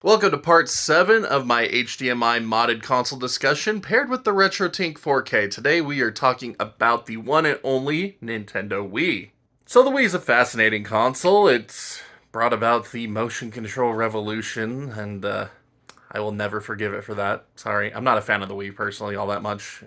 Welcome to part 7 of my HDMI modded console discussion paired with the RetroTink 4K. Today we are talking about the one and only Nintendo Wii. So the Wii is a fascinating console. It's brought about the motion control revolution, and I will never forgive it for that. Sorry, I'm not a fan of the Wii personally all that much.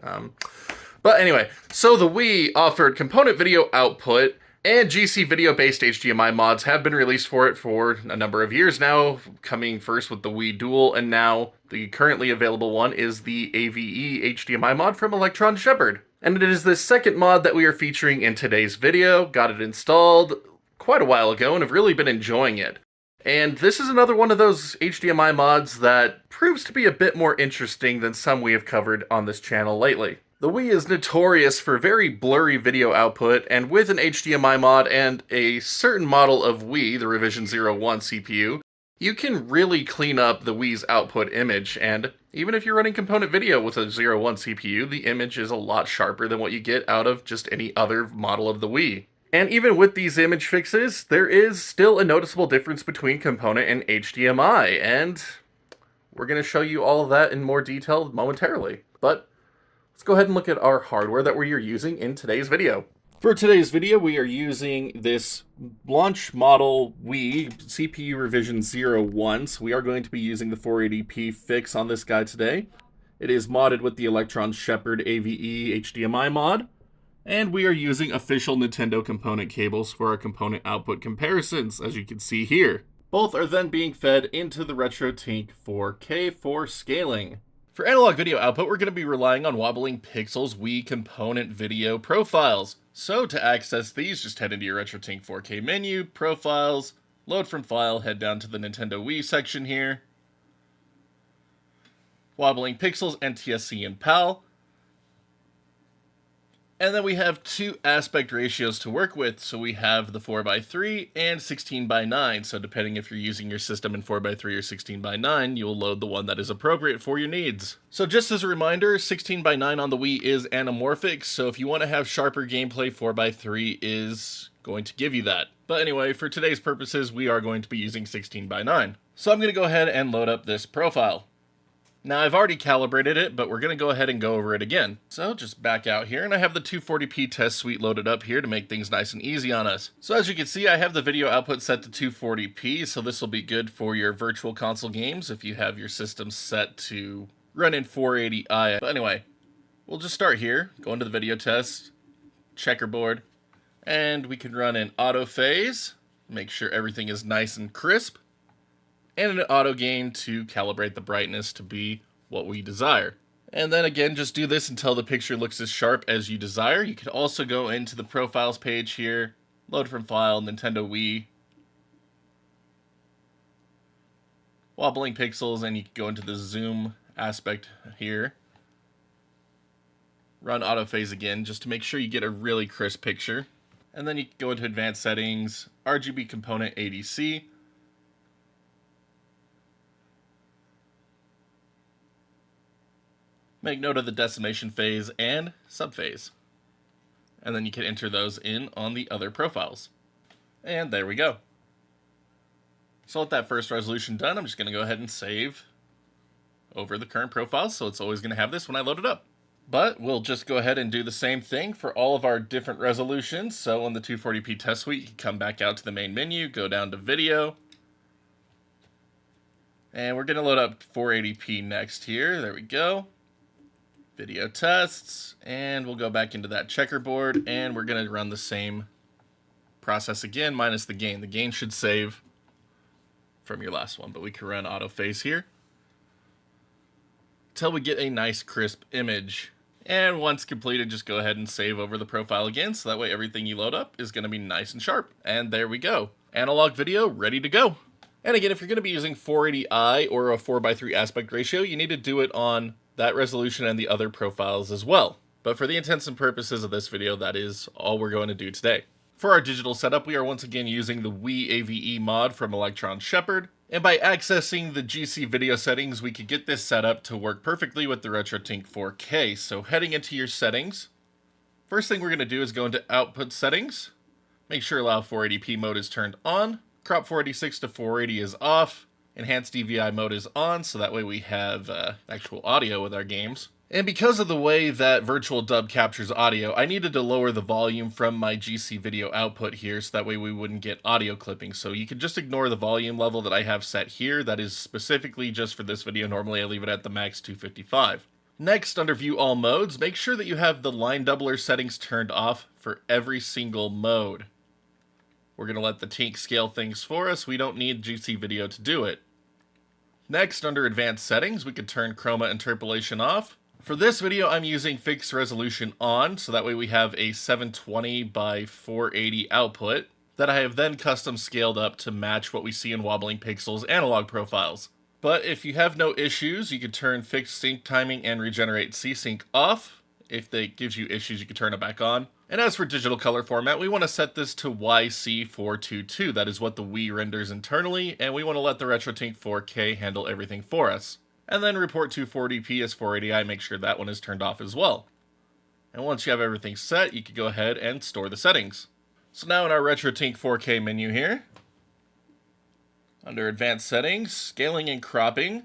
But anyway, so the Wii offered component video output, and GC video-based HDMI mods have been released for it for a number of years now, coming first with the Wii Dual, and now the currently available one is the AVE HDMI mod from Electron Shepherd. And it is this second mod that we are featuring in today's video. Got it installed quite a while ago and have really been enjoying it. And this is another one of those HDMI mods that proves to be a bit more interesting than some we have covered on this channel lately. The Wii is notorious for very blurry video output, and with an HDMI mod and a certain model of Wii, the Revision 01 CPU, you can really clean up the Wii's output image, and even if you're running component video with a 01 CPU, the image is a lot sharper than what you get out of just any other model of the Wii. And even with these image fixes, there is still a noticeable difference between component and HDMI, and we're going to show you all of that in more detail momentarily. But let's go ahead and look at our hardware that we are using in today's video. For today's video, we are using this launch model Wii CPU Revision 01, so we are going to be using the 480p fix on this guy today. It is modded with the Electron Shepherd AVE HDMI mod, and we are using official Nintendo component cables for our component output comparisons, as you can see here. Both are then being fed into the RetroTink 4K for scaling. For analog video output, we're going to be relying on Wobbling Pixel's Wii component video profiles. So to access these, just head into your RetroTink 4K menu, Profiles, Load from File, head down to the Nintendo Wii section here. Wobbling Pixels, NTSC, and PAL. And then we have two aspect ratios to work with. So we have the 4:3 and 16:9. So depending if you're using your system in 4:3 or 16:9, you'll load the one that is appropriate for your needs. So just as a reminder, 16:9 on the Wii is anamorphic. So if you want to have sharper gameplay, 4:3 is going to give you that. But anyway, for today's purposes, we are going to be using 16:9. So I'm going to go ahead and load up this profile. Now, I've already calibrated it, but we're going to go ahead and go over it again. So just back out here, and I have the 240p test suite loaded up here to make things nice and easy on us. So as you can see, I have the video output set to 240p, so this will be good for your virtual console games if you have your system set to run in 480i. But anyway, we'll just start here, go into the video test, checkerboard, and we can run in auto phase, make sure everything is nice and crisp, and an auto gain to calibrate the brightness to be what we desire. And then again, just do this until the picture looks as sharp as you desire. You can also go into the profiles page here, load from file, Nintendo Wii, Wobbling Pixels, and you can go into the zoom aspect here. Run autophase again just to make sure you get a really crisp picture. And then you can go into advanced settings, RGB component ADC, make note of the decimation phase and subphase. And then you can enter those in on the other profiles. And there we go. So with that first resolution done, I'm just going to go ahead and save over the current profile, so it's always going to have this when I load it up. But we'll just go ahead and do the same thing for all of our different resolutions. So on the 240p test suite, you can come back out to the main menu, go down to video. And we're going to load up 480p next here. There we go. Video tests, and we'll go back into that checkerboard, and we're going to run the same process again, minus the gain. The gain should save from your last one, but we can run autophase here until we get a nice crisp image. And once completed, just go ahead and save over the profile again, so that way everything you load up is going to be nice and sharp. And there we go. Analog video ready to go. And again, if you're going to be using 480i or a 4:3 aspect ratio, you need to do it on that resolution and the other profiles as well. But for the intents and purposes of this video, that is all we're going to do today. For our digital setup, we are once again using the Wii AVE mod from Electron Shepherd. And by accessing the GC video settings, we could get this set up to work perfectly with the RetroTink 4K. So heading into your settings, first thing we're going to do is go into output settings. Make sure allow 480p mode is turned on. Crop 486 to 480 is off. Enhanced DVI mode is on, so that way we have actual audio with our games. And because of the way that Virtual Dub captures audio, I needed to lower the volume from my GC video output here, so that way we wouldn't get audio clipping. So you can just ignore the volume level that I have set here. That is specifically just for this video. Normally I leave it at the max 255. Next, under View All Modes, make sure that you have the line doubler settings turned off for every single mode. We're going to let the Tink scale things for us. We don't need GC video to do it. Next, under Advanced Settings, we can turn Chroma Interpolation off. For this video, I'm using Fixed Resolution on, so that way we have a 720 by 480 output that I have then custom scaled up to match what we see in Wobbling Pixels analog profiles. But if you have no issues, you can turn Fixed Sync Timing and Regenerate C-Sync off. If that gives you issues, you can turn it back on. And as for digital color format, we want to set this to YC422. That is what the Wii renders internally, and we want to let the RetroTink 4K handle everything for us. And then report 240p as 480i, make sure that one is turned off as well. And once you have everything set, you can go ahead and store the settings. So now in our RetroTink 4K menu here, under Advanced Settings, Scaling and Cropping,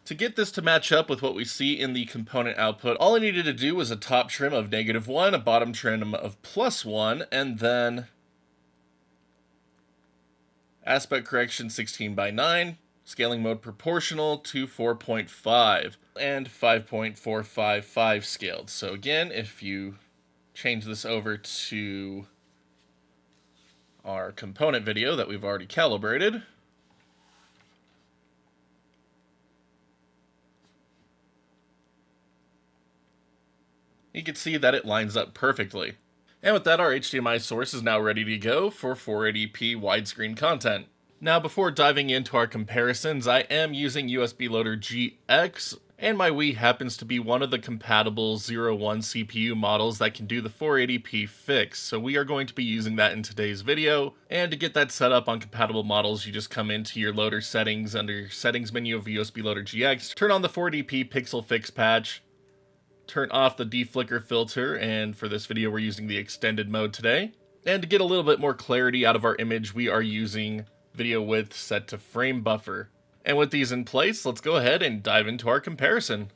to get this to match up with what we see in the component output, all I needed to do was a top trim of -1, a bottom trim of +1, and then aspect correction 16 by 9, scaling mode proportional to 4.5, and 5.455 scaled. So again, if you change this over to our component video that we've already calibrated, you can see that it lines up perfectly. And with that, our HDMI source is now ready to go for 480p widescreen content. Now, before diving into our comparisons, I am using USB Loader GX, and my Wii happens to be one of the compatible 01 CPU models that can do the 480p fix, so we are going to be using that in today's video. And to get that set up on compatible models, you just come into your loader settings under Settings menu of USB Loader GX, turn on the 480p Pixel Fix patch, turn off the deflicker filter, and for this video we're using the extended mode today. And to get a little bit more clarity out of our image, we are using video width set to frame buffer. And with these in place, let's go ahead and dive into our comparison.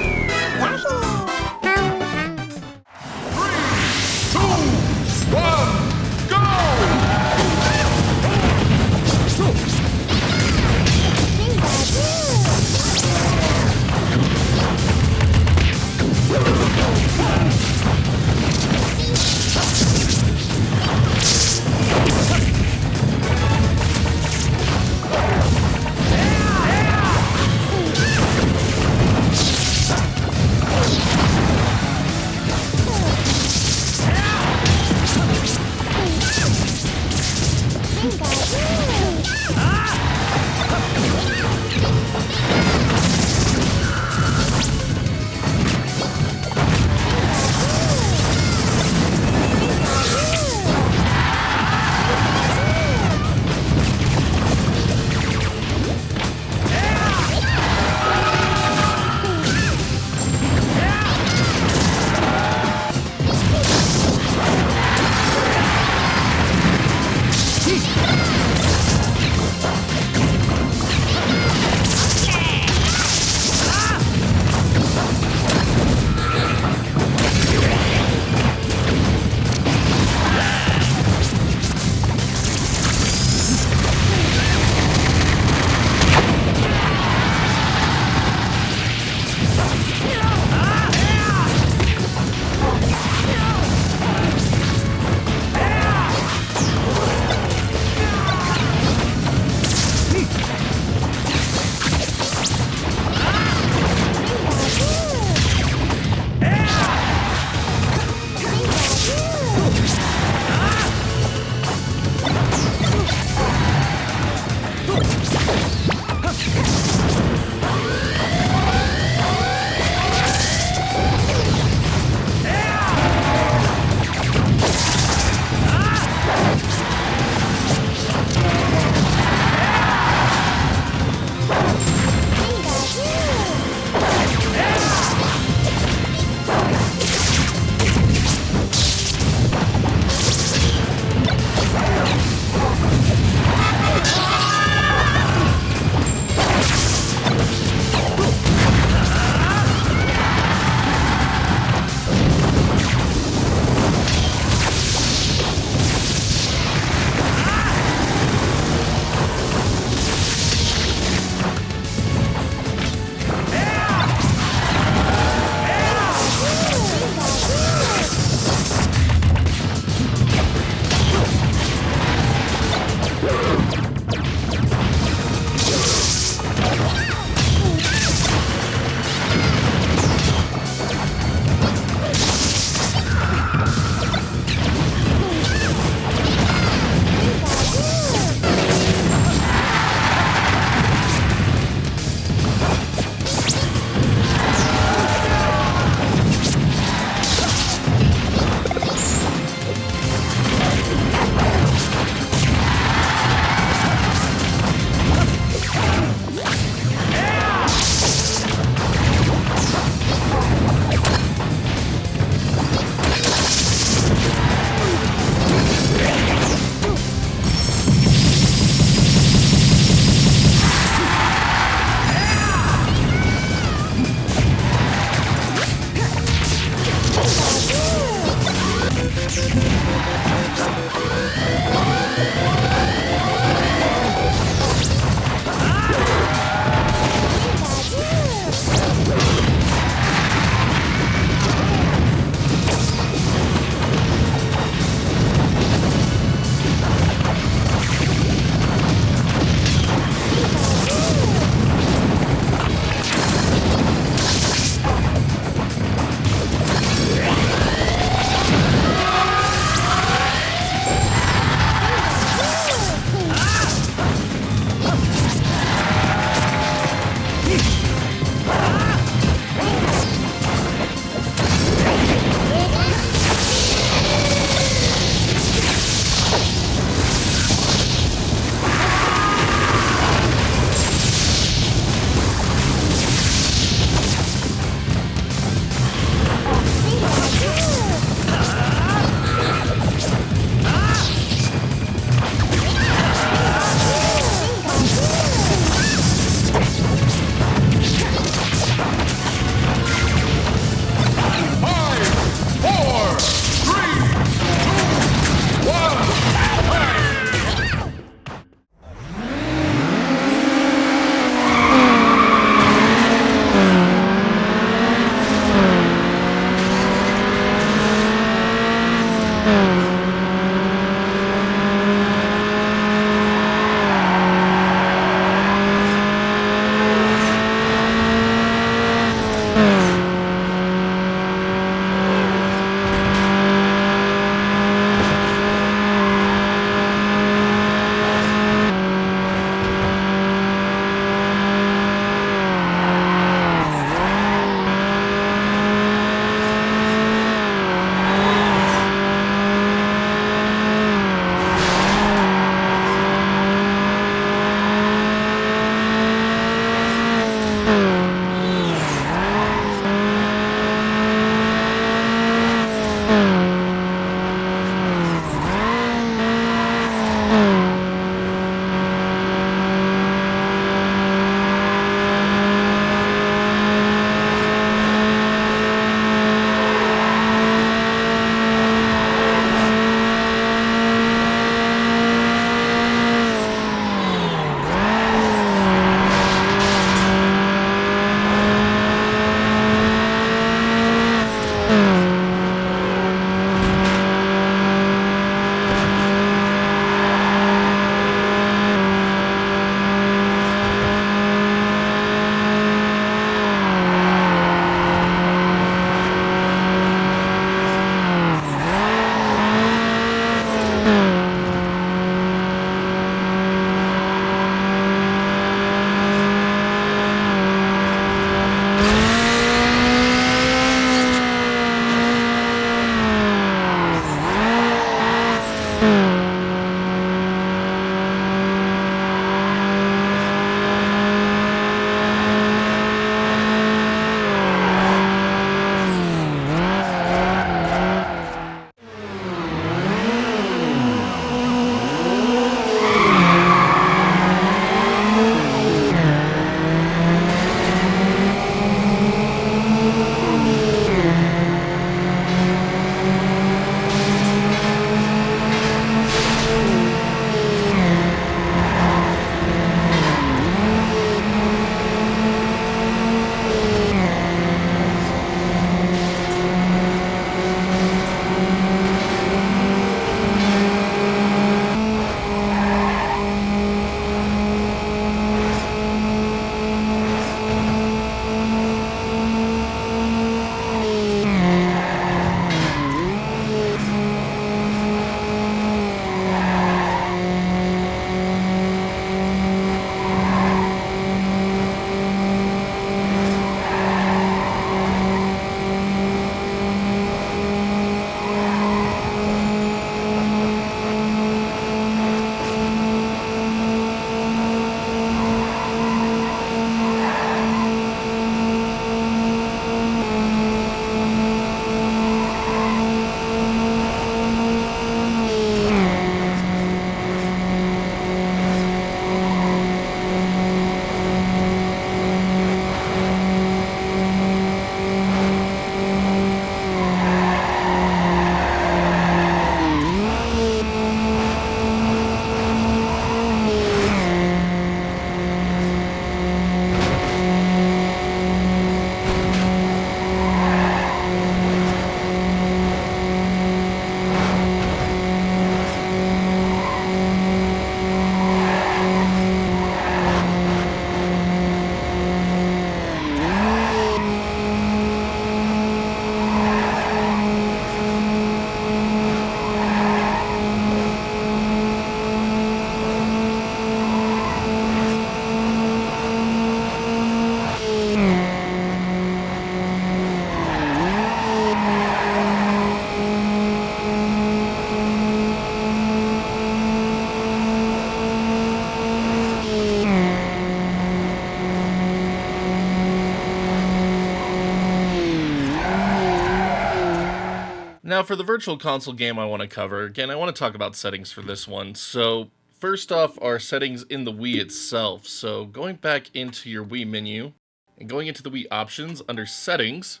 Now for the virtual console game I want to cover, again, I want to talk about settings for this one. So first off are settings in the Wii itself. So going back into your Wii menu and going into the Wii options under settings,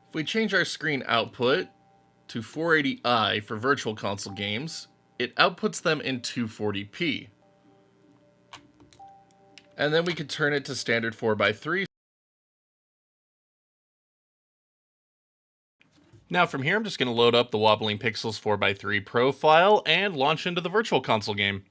if we change our screen output to 480i for virtual console games, it outputs them in 240p. And then we could turn it to standard 4:3. Now from here, I'm just going to load up the Wobbling Pixels 4:3 profile and launch into the virtual console game.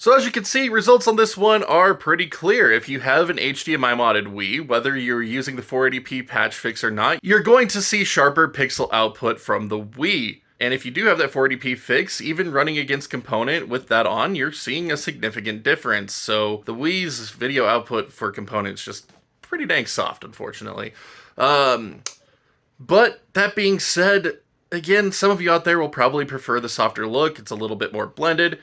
So as you can see, results on this one are pretty clear. If you have an HDMI modded Wii, whether you're using the 480p patch fix or not, you're going to see sharper pixel output from the Wii. And if you do have that 480p fix, even running against Component with that on, you're seeing a significant difference. So the Wii's video output for Component's just pretty dang soft, unfortunately. But that being said, again, some of you out there will probably prefer the softer look. It's a little bit more blended.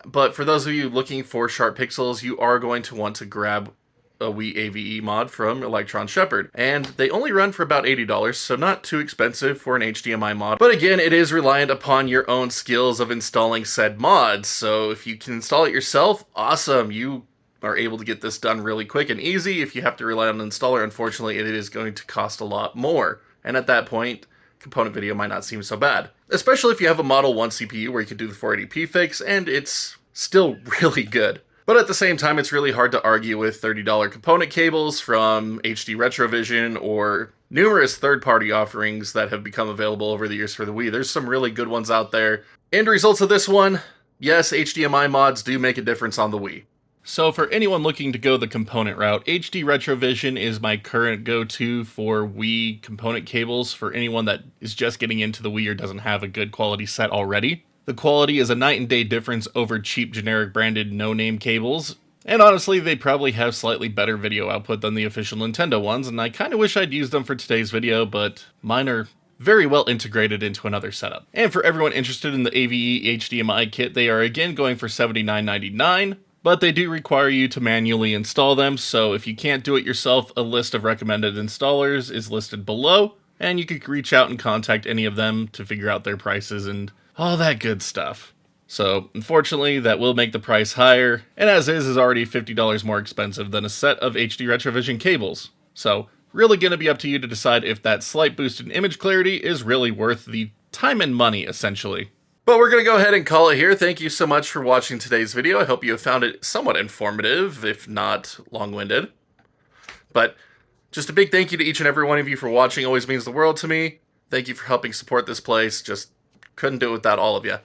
But for those of you looking for sharp pixels, you are going to want to grab a Wii AVE mod from Electron Shepherd. And they only run for about $80, so not too expensive for an HDMI mod. But again, it is reliant upon your own skills of installing said mods. So if you can install it yourself, awesome. You are able to get this done really quick and easy. If you have to rely on an installer, unfortunately, it is going to cost a lot more. And at that point, Component video might not seem so bad. Especially if you have a Model 1 CPU where you can do the 480p fix, and it's still really good. But at the same time, it's really hard to argue with $30 component cables from HD Retrovision or numerous third-party offerings that have become available over the years for the Wii. There's some really good ones out there. End results of this one, yes, HDMI mods do make a difference on the Wii. So for anyone looking to go the component route, HD Retrovision is my current go-to for Wii component cables for anyone that is just getting into the Wii or doesn't have a good quality set already. The quality is a night and day difference over cheap generic branded no-name cables, and honestly they probably have slightly better video output than the official Nintendo ones, and I kinda wish I'd used them for today's video, but mine are very well integrated into another setup. And for everyone interested in the AVE HDMI kit, they are again going for $79.99. But they do require you to manually install them, so if you can't do it yourself, a list of recommended installers is listed below, and you could reach out and contact any of them to figure out their prices and all that good stuff. So, unfortunately, that will make the price higher, and as is already $50 more expensive than a set of HD Retrovision cables. So, really gonna be up to you to decide if that slight boost in image clarity is really worth the time and money, essentially. But we're going to go ahead and call it here. Thank you so much for watching today's video. I hope you have found it somewhat informative, if not long-winded. But just a big thank you to each and every one of you for watching. Always means the world to me. Thank you for helping support this place. Just couldn't do it without all of you.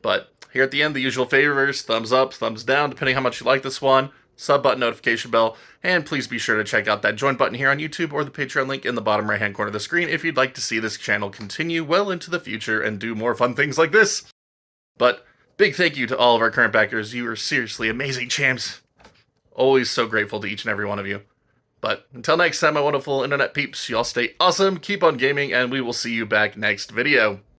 But here at the end, the usual favors, thumbs up, thumbs down, depending how much you like this one, sub button, notification bell, and please be sure to check out that join button here on YouTube or the Patreon link in the bottom right-hand corner of the screen if you'd like to see this channel continue well into the future and do more fun things like this. But big thank you to all of our current backers. You are seriously amazing champs. Always so grateful to each and every one of you. But until next time, my wonderful internet peeps, y'all stay awesome, keep on gaming, and we will see you back next video.